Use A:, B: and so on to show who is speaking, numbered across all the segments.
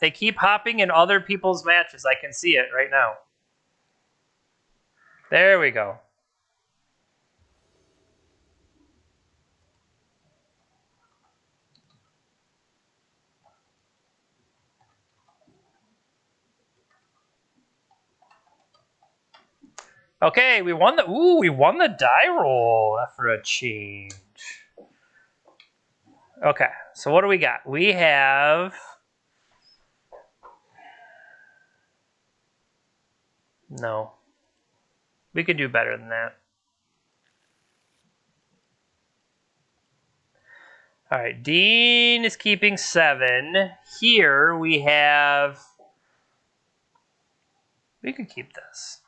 A: They keep hopping in other people's matches. I can see it right now. There we go. Okay, we won the die roll for a change. Okay, so what do we got? We have no. We could do better than that. All right, Dean is keeping 7. Here we have. We could keep this.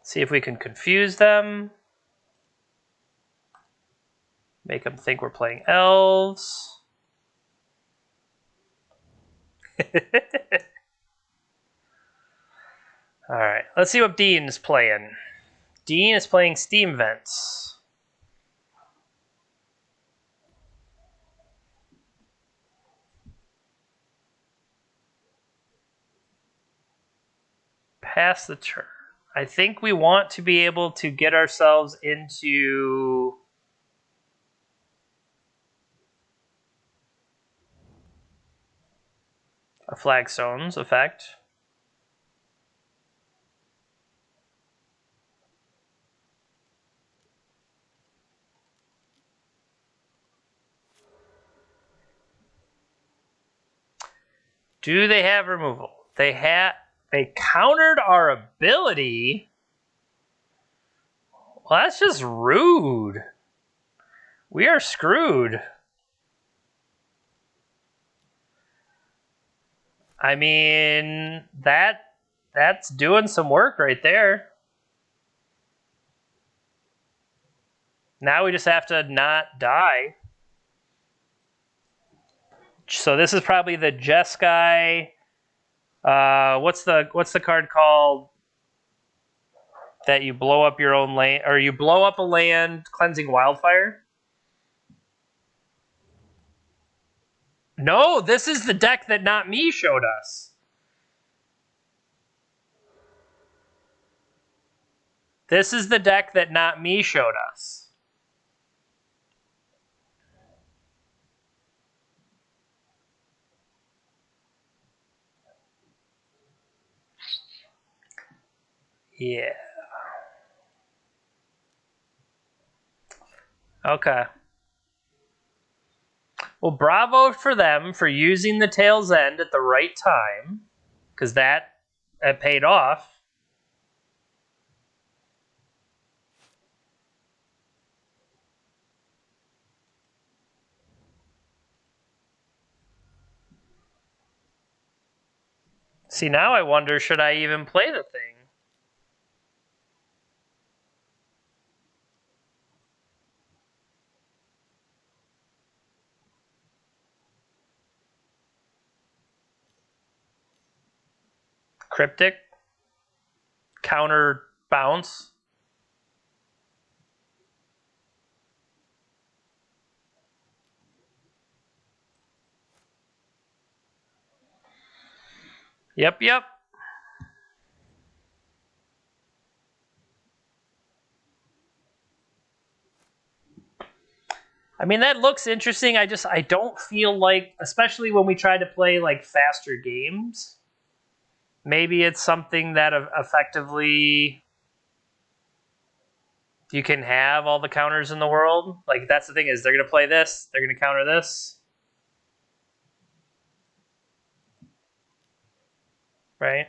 A: See if we can confuse them. Make them think we're playing elves. All right, let's see what Dean is playing. Dean is playing Steam Vents. Pass the turn. I think we want to be able to get ourselves into a flagstones effect. Do they have removal? They countered our ability. Well, that's just rude. We are screwed. I mean, that's doing some work right there. Now we just have to not die. So this is probably the Jeskai. What's the card called that you blow up your own land, or you blow up a land, cleansing wildfire? No, this is the deck that Not Me showed us. This is the deck that Not Me showed us. Yeah. Okay. Well, bravo for them for using the tail's end at the right time, because that paid off. See, now I wonder, should I even play the thing? Cryptic? Counter bounce? Yep. I mean, that looks interesting. I don't feel like, especially when we try to play like faster games, maybe it's something that effectively you can have all the counters in the world. Like, that's the thing, is they're going to play this, they're going to counter this. Right?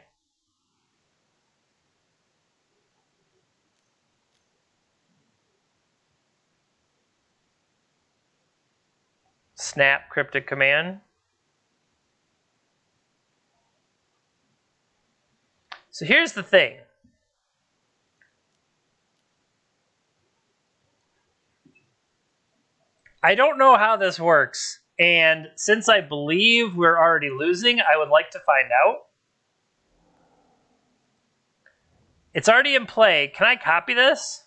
A: Snap Cryptic Command. So here's the thing. I don't know how this works, And since I believe we're already losing, I would like to find out. It's already in play. Can I copy this?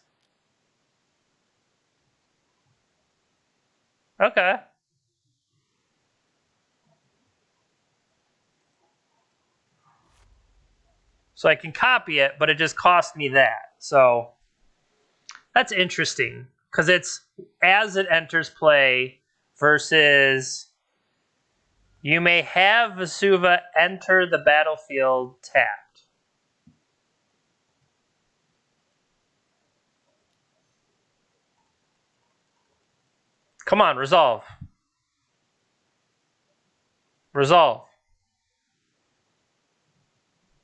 A: Okay. So I can copy it, but it just cost me that. So that's interesting because it's as it enters play versus you may have Vesuva enter the battlefield tapped. Come on, resolve. Resolve.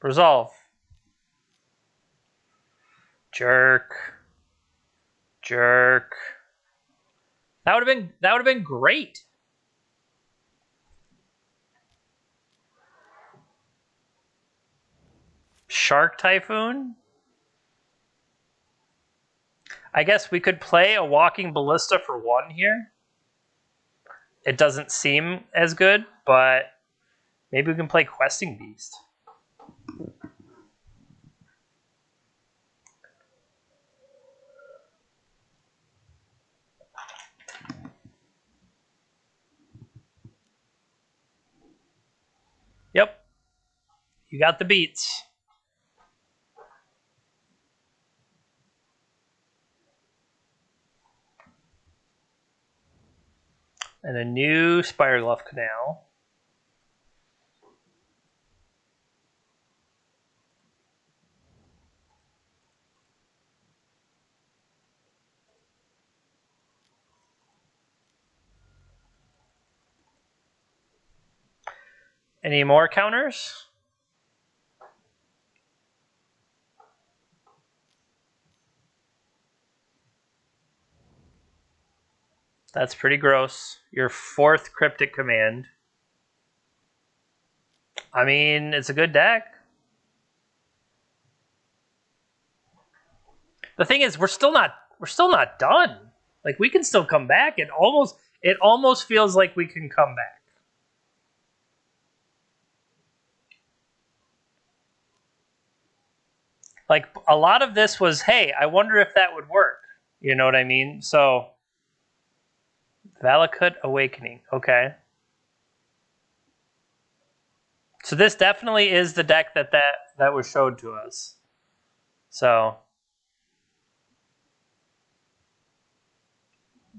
A: Resolve. Jerk. Jerk. That would have been great. Shark Typhoon? I guess we could play a Walking Ballista for 1 here. It doesn't seem as good, but maybe we can play Questing Beast. Yep. You got the beats. And a new Spireglough Canal. Any more counters? That's pretty gross. Your 4th Cryptic Command. I mean, it's a good deck. The thing is, we're still not done. Like, we can still come back. It almost feels like we can come back. Like, a lot of this was, hey, I wonder if that would work. You know what I mean? So, Valakut Awakening. Okay. So this definitely is the deck that was showed to us. So,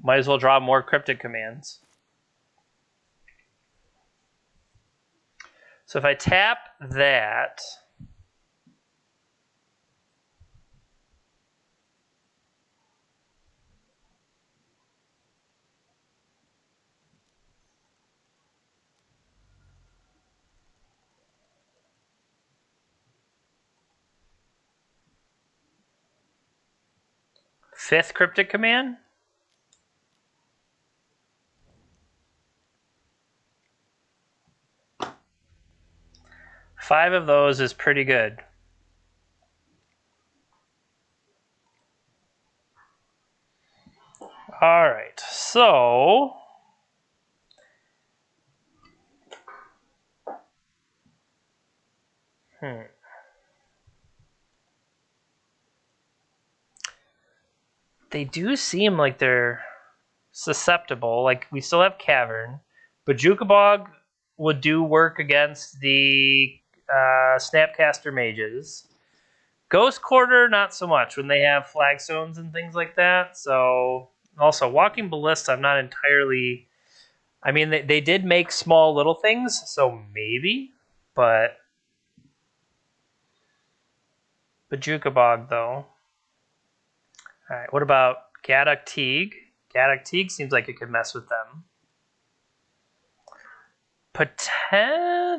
A: might as well draw more Cryptic Commands. So if I tap that, fifth Cryptic Command. Five of those is pretty good. All right, so they do seem like they're susceptible. Like, we still have Cavern, but Jukabog would do work against the Snapcaster Mages. Ghost Quarter, not so much when they have flagstones and things like that. So, also, Walking Ballista, I'm not entirely... I mean, they did make small little things, so maybe, but Jukabog, though. All right, what about Gaddock Teague? Gaddock Teague seems like it could mess with them.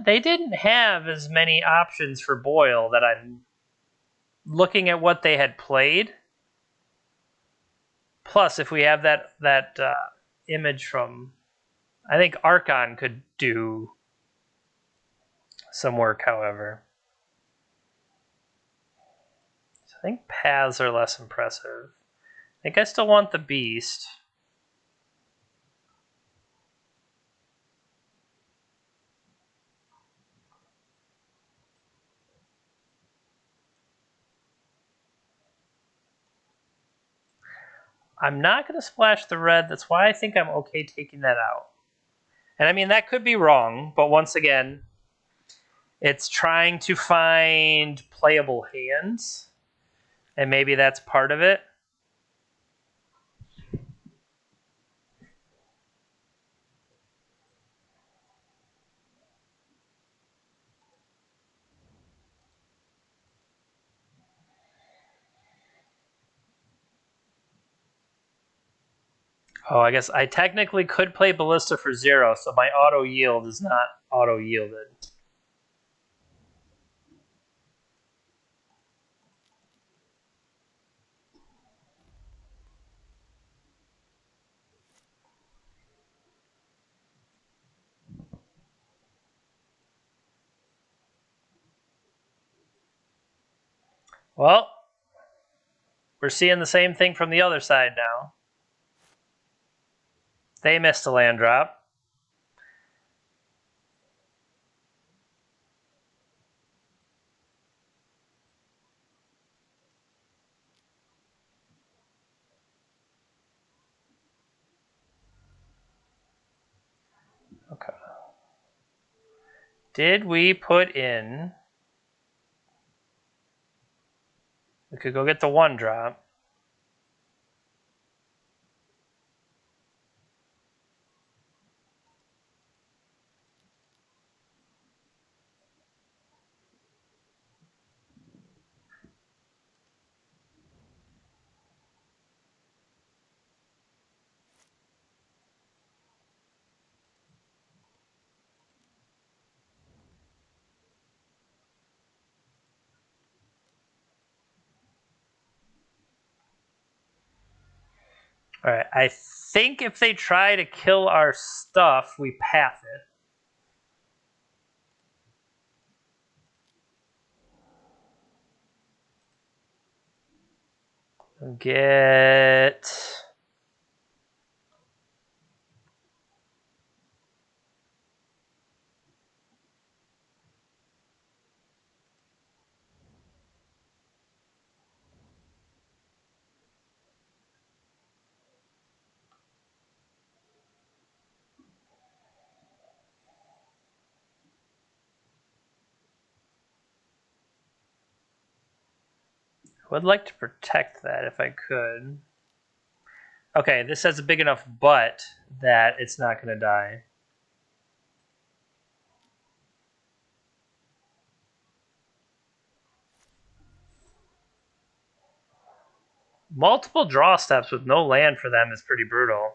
A: They didn't have as many options for Boyle that I'm looking at what they had played. Plus, if we have that image from, I think Archon could do some work, however. So I think paths are less impressive. I think I still want the Beast. I'm not going to splash the red. That's why I think I'm okay taking that out. And I mean, that could be wrong, but once again, it's trying to find playable hands, and maybe that's part of it. Oh, I guess I technically could play Ballista for 0, so my auto yield is not auto yielded. Well, we're seeing the same thing from the other side now. They missed a land drop. Okay. Did we put in... We could go get the 1 drop. All right, I think if they try to kill our stuff, we path it. Get... I would like to protect that if I could. Okay, this has a big enough butt that it's not going to die. Multiple draw steps with no land for them is pretty brutal.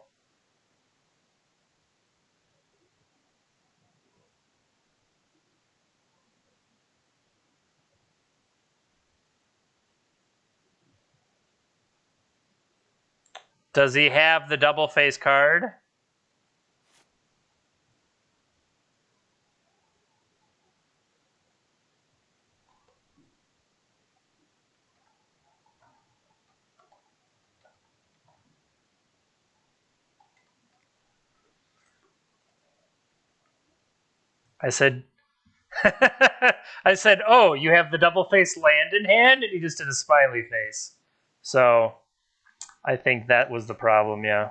A: Does he have the double face card? I said, I said, oh, you have the double face land in hand? And he just did a smiley face. So I think that was the problem, yeah.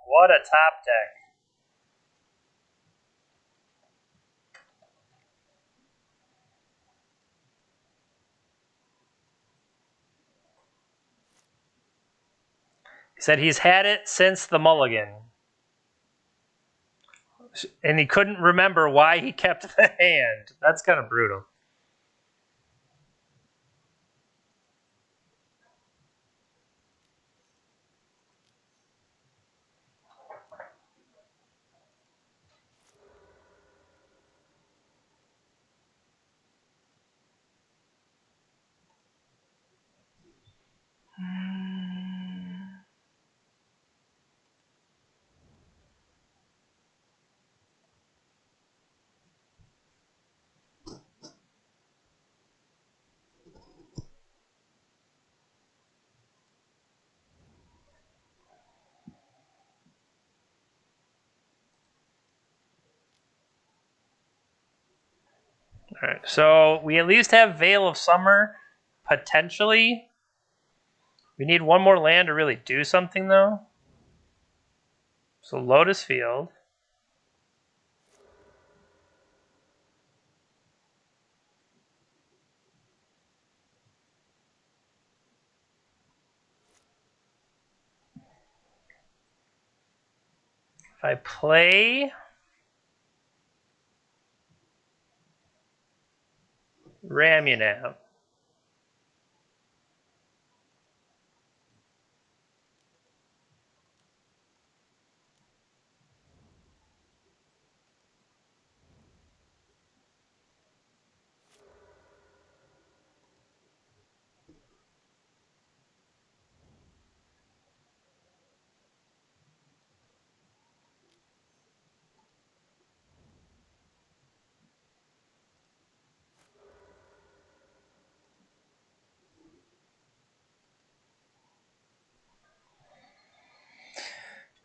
A: What a top deck. He said he's had it since the mulligan. And he couldn't remember why he kept the hand. That's kind of brutal. All right, so we at least have Veil of Summer, potentially. We need one more land to really do something, though. So Lotus Field. If I play Ramunap,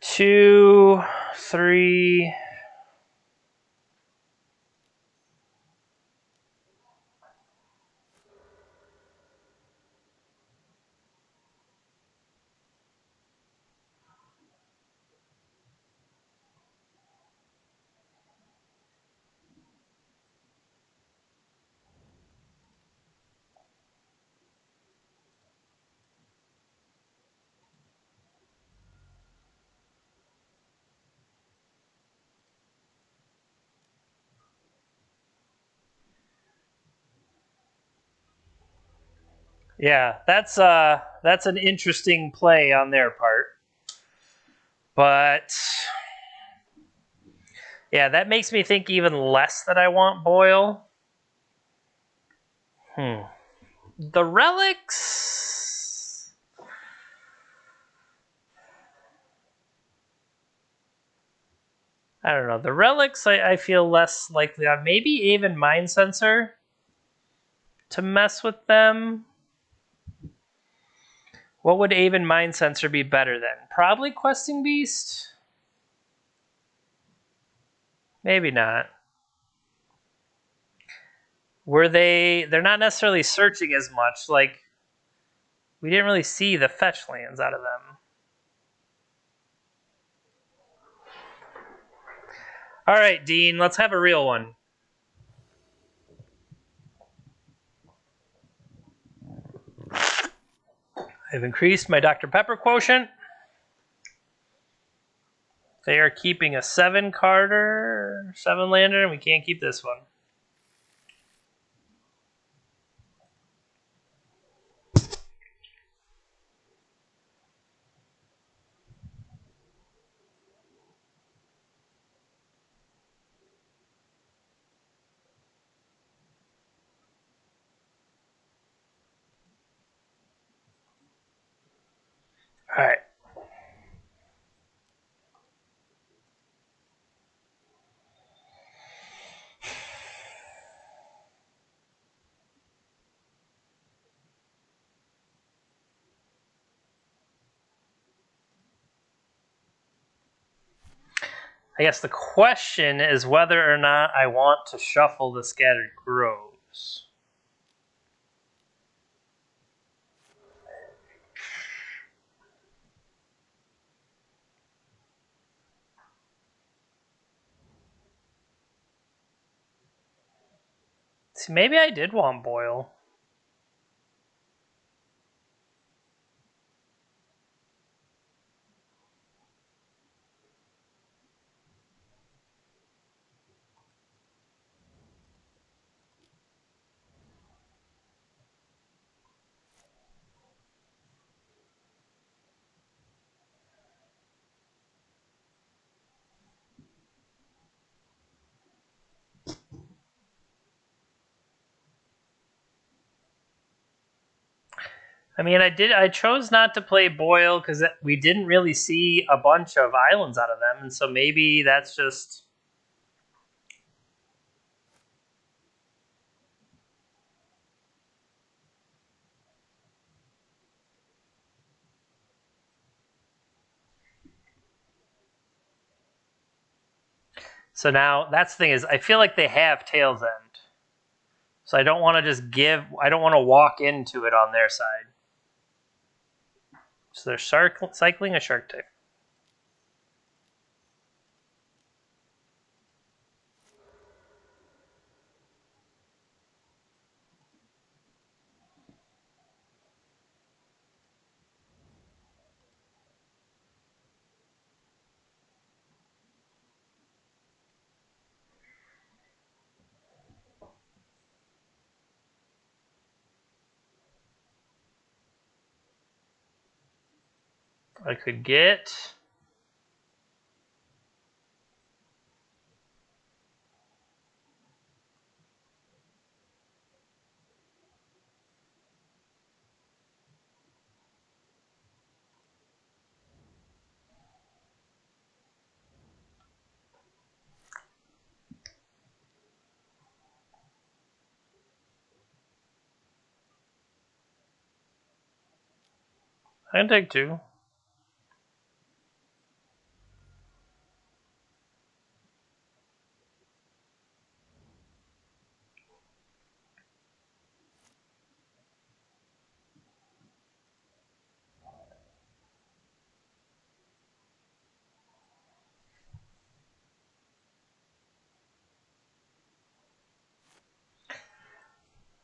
A: 2, 3. Yeah, that's an interesting play on their part. But yeah, that makes me think even less that I want Boyle. The relics. I don't know. The relics, I feel less likely on. Maybe even Mind Sensor to mess with them. What would Aven Mind Sensor be better than? Probably Questing Beast? Maybe not. They're not necessarily searching as much. Like, we didn't really see the fetch lands out of them. All right, Dean, let's have a real one. I've increased my Dr. Pepper quotient. They are keeping a 7-carder, 7-lander, and we can't keep this one. All right. I guess the question is whether or not I want to shuffle the Scattered Groves. See, maybe I did want Boyle. I mean, I chose not to play Boyle because we didn't really see a bunch of islands out of them, and so maybe that's just... So now, that's the thing is, I feel like they have Tail's End. So I don't want to just give, I don't want to walk into it on their side. So they're cycling a shark type. I could get... I can take 2.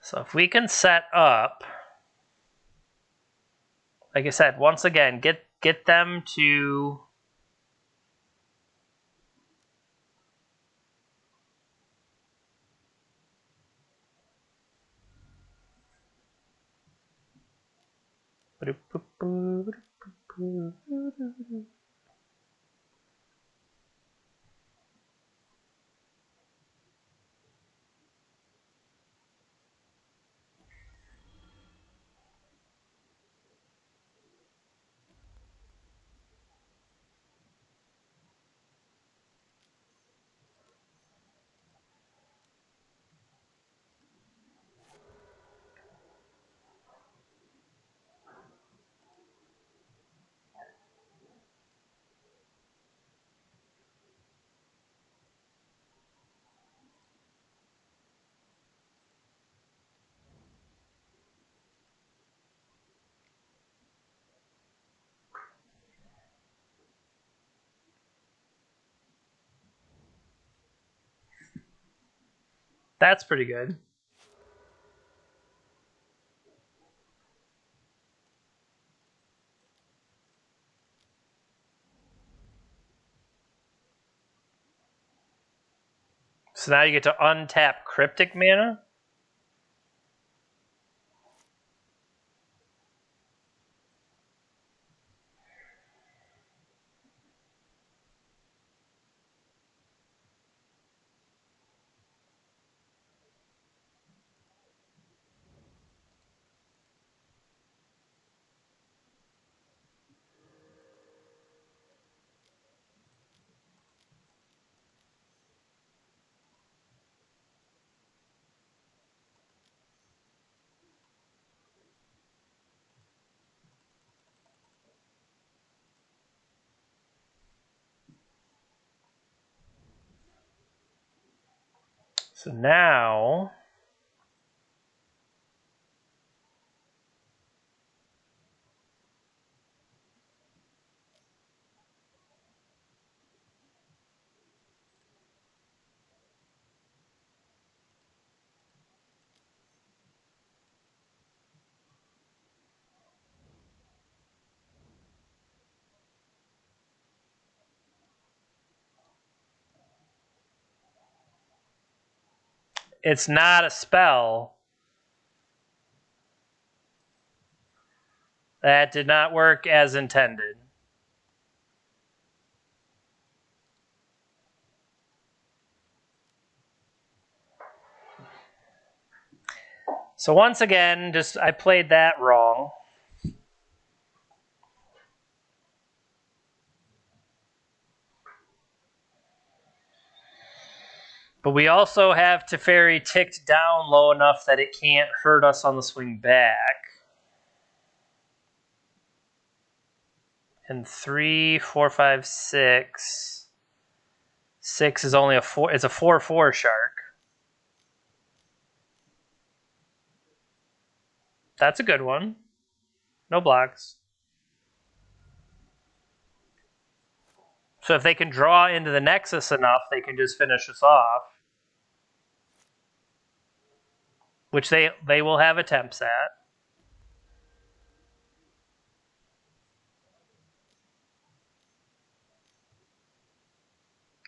A: So if we can set up, like I said, once again, get them to... That's pretty good. So now you get to untap Cryptic mana. So now... It's not a spell. That did not work as intended. So once again, I played that wrong. But we also have Teferi ticked down low enough that it can't hurt us on the swing back. And 3, 4, 5, 6. 6 is only a 4. It's a 4/4 shark. That's a good one. No blocks. So if they can draw into the Nexus enough, they can just finish us off. Which they will have attempts at.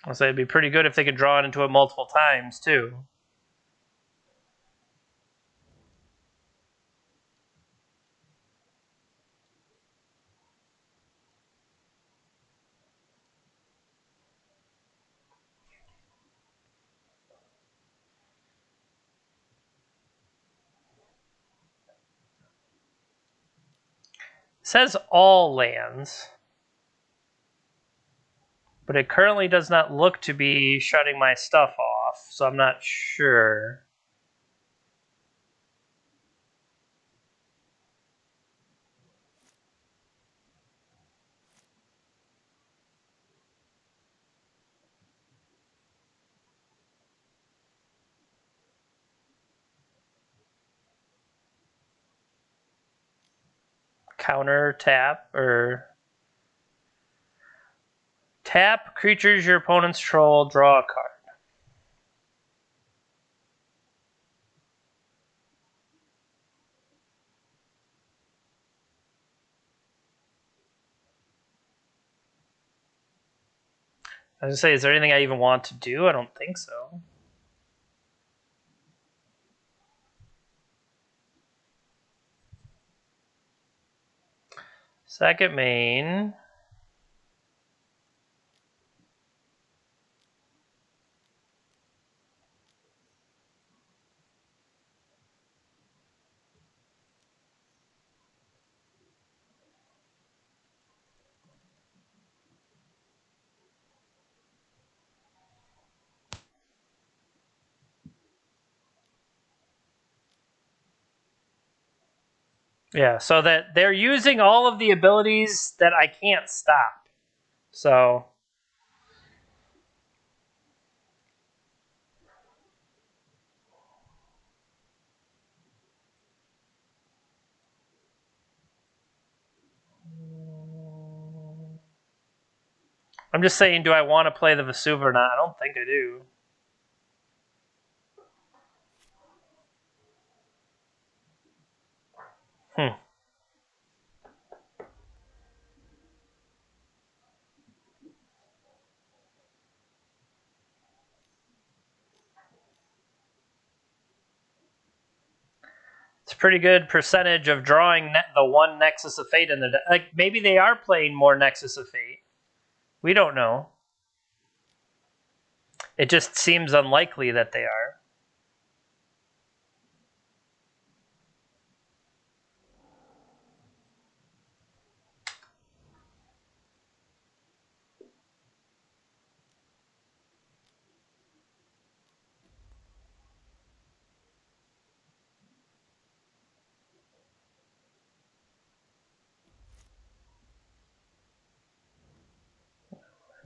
A: I'll say it'd be pretty good if they could draw it into it multiple times, too. It says all lands, but it currently does not look to be shutting my stuff off, so I'm not sure. Counter tap, or tap creatures your opponent's control, draw a card. I was gonna say, is there anything I even want to do? I don't think so. Second main. Yeah, so that they're using all of the abilities that I can't stop. So I'm just saying, do I want to play the Vesuva or not? I don't think I do. It's a pretty good percentage of drawing the one Nexus of Fate in the deck. Like, maybe they are playing more Nexus of Fate. We don't know. It just seems unlikely that they are.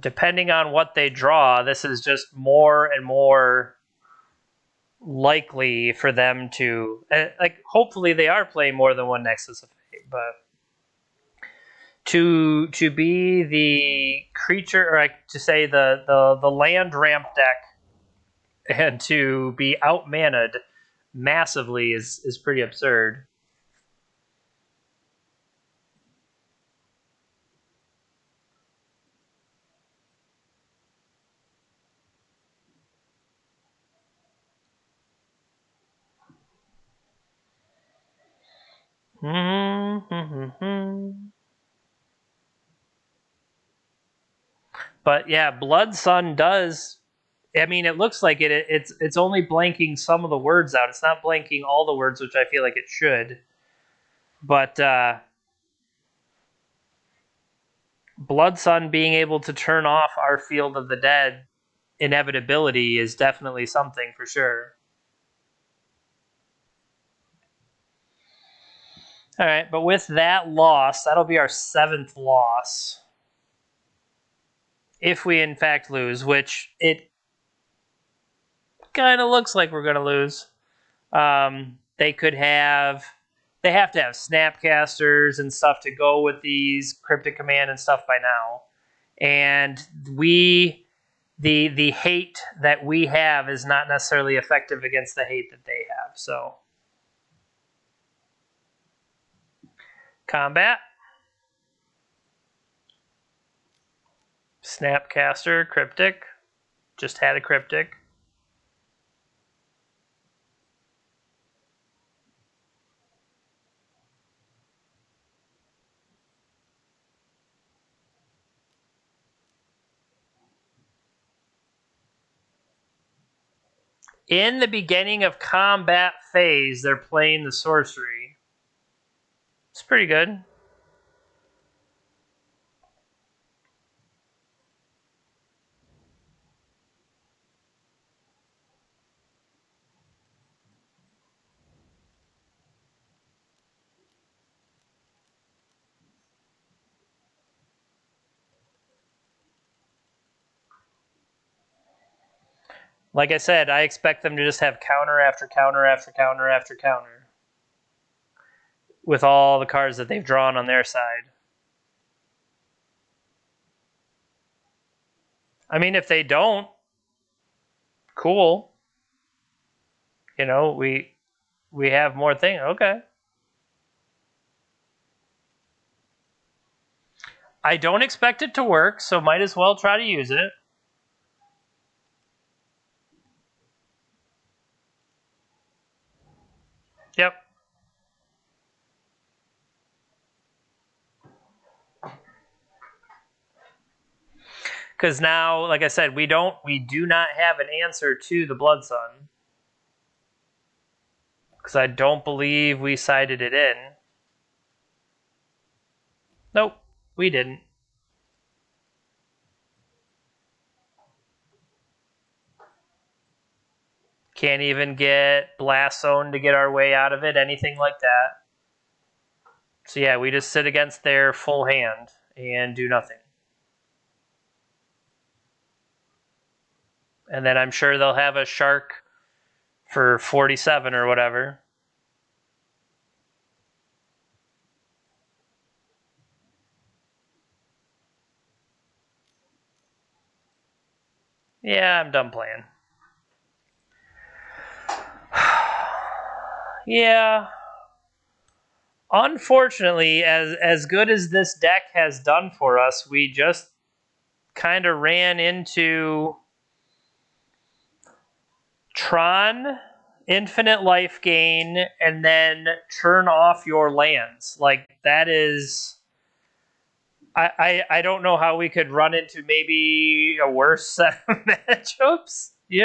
A: Depending on what they draw, this is just more and more likely for them to, like, hopefully they are playing more than one Nexus of Fate, but to be the creature, or like to say the land ramp deck, and to be out-mana'd massively is pretty absurd. But yeah, Blood Sun does. I mean, it looks like it's only blanking some of the words out. It's not blanking all the words, which I feel like it should. But Blood Sun being able to turn off our Field of the Dead inevitability is definitely something for sure. All right, but with that loss, that'll be our 7th loss. If we in fact lose, which it kind of looks like we're going to lose. They could have they have to have snapcasters and stuff to go with these cryptic command and stuff by now. And the hate that we have is not necessarily effective against the hate that they have. So combat, snapcaster, cryptic, just had a cryptic. In the beginning of combat phase, they're playing the sorcery. It's pretty good. Like I said, I expect them to just have counter after counter after counter after counter with all the cards that they've drawn on their side. I mean, if they don't, cool. You know, we have more things. Okay. I don't expect it to work, so might as well try to use it. Yep. Because now, like I said, we do not have an answer to the Blood Sun. Because I don't believe we sided it in. Nope, we didn't. Can't even get Blast Zone to get our way out of it, anything like that. So yeah, we just sit against their full hand and do nothing. And then I'm sure they'll have a Shark for 47 or whatever. Yeah, I'm done playing. Yeah. Unfortunately, as good as this deck has done for us, we just kind of ran into Tron, infinite life gain, and then turn off your lands. Like, that is... I don't know how we could run into maybe a worse set of matchups.